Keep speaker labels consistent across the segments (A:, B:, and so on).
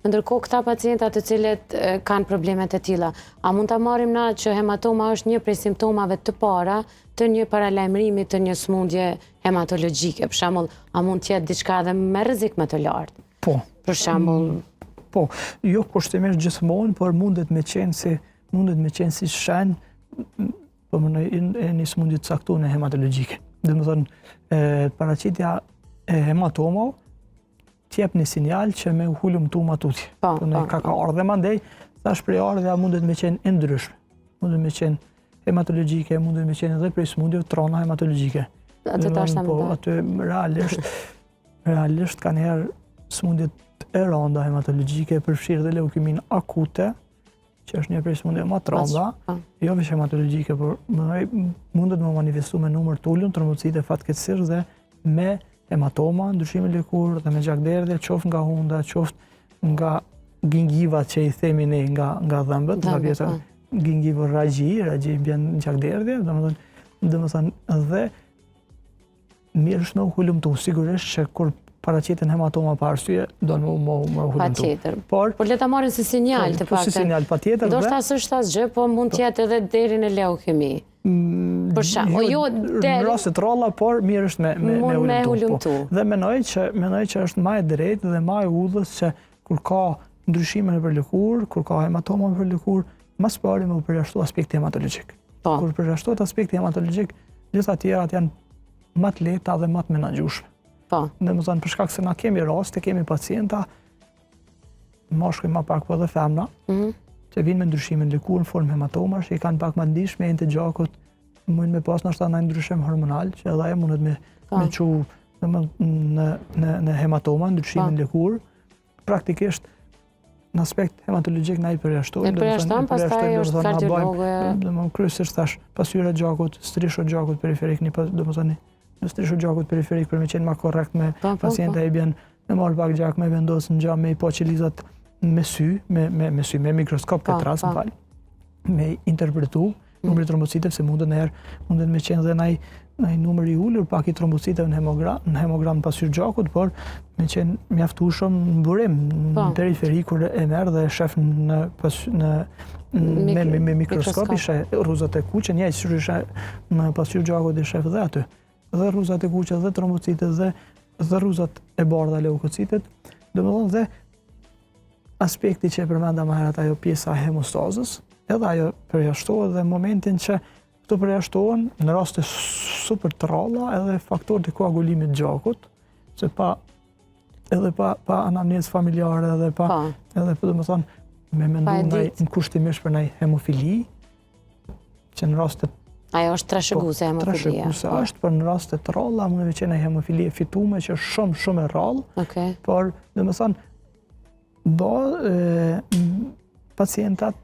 A: Ndërkohë këta pacienta të cilët kanë problemet e tilla, a mund ta marrim na që hematoma është një prej simptomave të para të një paralajmërimi të një sëmundje hematologjike? Për shembull, a mund të jetë diçka edhe me rrezik më të lartë?
B: Po.
A: Për shembull,
B: po, jo kushtimisht gjithmonë, por mundet me qenë si shenjë e një sëmundje të caktuar hematologjike. Domethënë, paraqitja e hematomave t'jep një sinjal që me u hulumtu tutje. Ka ardhe mandej, thash prej ardhja mundet me qenë e ndryshme. Mundet me qenë hematologjike, mundet me qenë edhe prej sëmundjeve trona hematologjike. Aty realisht kanë herë sëmundjet e rënda hematologjike përfshirë dhe leukemin akute, që është një prej sëmundjeve më të rënda, jo vetëm hematologjike, por mundet me manifestu me numër të ulun, trombocite fatkeqësisht dhe me hematoma, ndryshime lëkurë dhe me gjakderdhje, qoftë nga hunda, qoftë nga gingiva që i themi ne nga dhëmbët, nga pjesa gingivo ragji bjen gjakderdhje, domethënë dhe mirë është me u hulumtu, sigurisht që kur paraqiten hematoma pa arsye, do në më hulumtu.
A: Patjetër. Por le ta marrin si sinjal të paktën.
B: Si sinjal patjetër.
A: Ndoshta s'është asgjë, po mund të jetë edhe deri në leukemi. Për shembull,
B: në raste të rralla, por mirë është me hulumtu. Dhe mendoj që është më e drejtë dhe më e udhës që kur ka ndryshime nëpër lëkurë, kur ka hematoma nëpër lëkurë, më së pari me u përjashtu aspekti hematologjik. Kur përjashtohet aspekti hematologjik, gjitha tjerat janë më të lehta dhe më të menaxhueshme. Domethënë për shkak se na kemi raste, kemi pacienta, mashkuj më pak po edhe femra, që vinë me ndryshime në lëkurë në formë hematomash, që i kanë pak më ndihshme të gjakut, mund me pas ndoshta ndonjë ndryshim hormonal, që edhe ajo mundet me çu në hematoma, ndryshime në lëkurë. Praktikisht në aspekt hematologjik na i përjashtojmë.
A: Pastaj është kardiologë.
B: Domethënë kryesisht thash, pasyrë e gjakut, strishu i gjakut periferik, domethënë në strishu i gjakut periferik për me qenë më korrekt me pacienta i bjen me marr pak gjak, me vendos në gjam, me i po qelizat me sy, me mikroskop këtë rast, me interpretu numri trombociteve, se mundet me qenë dhe ndaj numër i ulur pak i trombociteve në hemogram pasyrë gjakut, por me qenë mjaftueshëm në burim, në periferi kur e merr dhe e shef me mikroskop, i sheh rruzat e kuqe, një që në pasyrë gjakut i shef dhe aty. Dhe rruzat e kuqe, dhe trombocitet, dhe rruzat e bardha leukocitet, domethënë dhe aspekti që e përmenda më herët ajo pjesa e hemostazës, edhe ajo përjashtohet dhe momentin që këto përjashtohen në raste super të rralla edhe faktorët e koagulimit gjakut, se edhe pa anamnezë familjare edhe domethënë me mendu në kushtimisht për ndaj hemofili, që në raste
A: ajo është trashëguese hemofilia.
B: Trashëguese është, për në raste të rralla mund të qenë hemofili e fitume që është shumë e rrallë, por domethënë pacientat,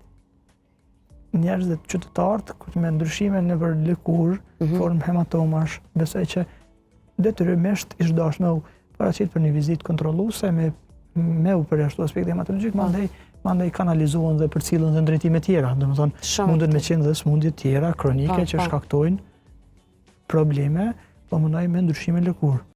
B: njerëzit qytetarët me ndryshime nëpër lëkurë, formë hematomash, besoj që detyrimisht ish dashur me u paraqit për një vizitë kontrolluese me u përjashtu aspekti hematologjik, mandej kanalizohen dhe përcillen dhe ndrejtime tjera, domethënë mundet me qenë dhe sëmundje tjera kronike që shkaktojnë probleme, po mundoj me ndryshime lëkurë.